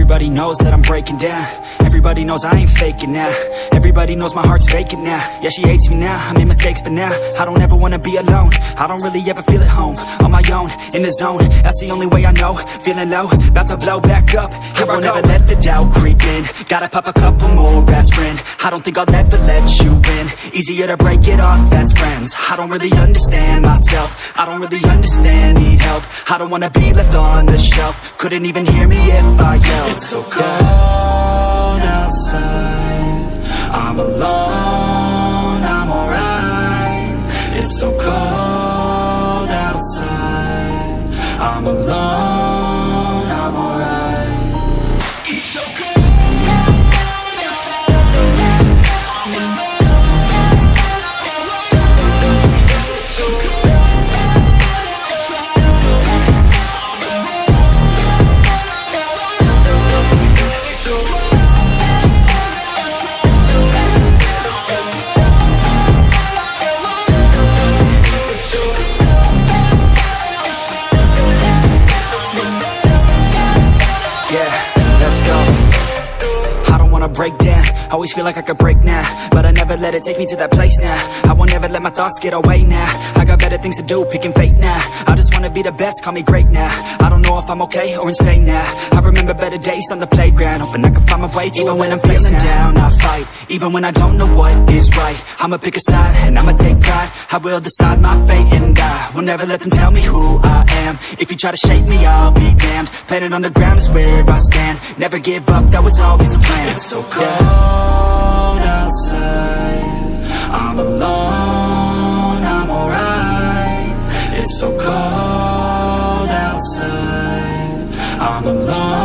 Everybody knows that I'm breaking down. Everybody knows I ain't faking now. Everybody knows my heart's vacant now. Yeah, she hates me now, I made mistakes but now I don't ever wanna be alone. I don't really ever feel at home. On my own, in the zone, that's the only way I know. Feeling low, about to blow back up. Here I never let the doubt creep in. Gotta pop a couple more aspirin. I don't think I'll ever let you in. Easier to break it off best friends. I don't really understand myself. I don't really understand, need help. I don't wanna be left on the shelf. Couldn't even hear me if I yelled. It's so cold outside, I'm alone, I'm alright. It's so cold outside, I'm alone, I'm alright. It's so cold. Break down, always feel like I could break now, but I never let it take me to that place now. I won't ever let my thoughts get away now. I got better things to do, picking fate now. I just wanna be the best, call me great now. I don't know if I'm okay or insane now. I remember better days on the playground, hoping I can find my way. Even when I'm feeling down, I fight. Even when I don't know what is right, I'ma pick a side and I'ma take pride. I will decide my fate and I will never let them tell me who I am. If you try to shake me, I'll be damned. Planet on the ground is where I stand. Never give up, that was always the plan. It's so cold outside, I'm alone, I'm alright. It's so cold outside, I'm alone.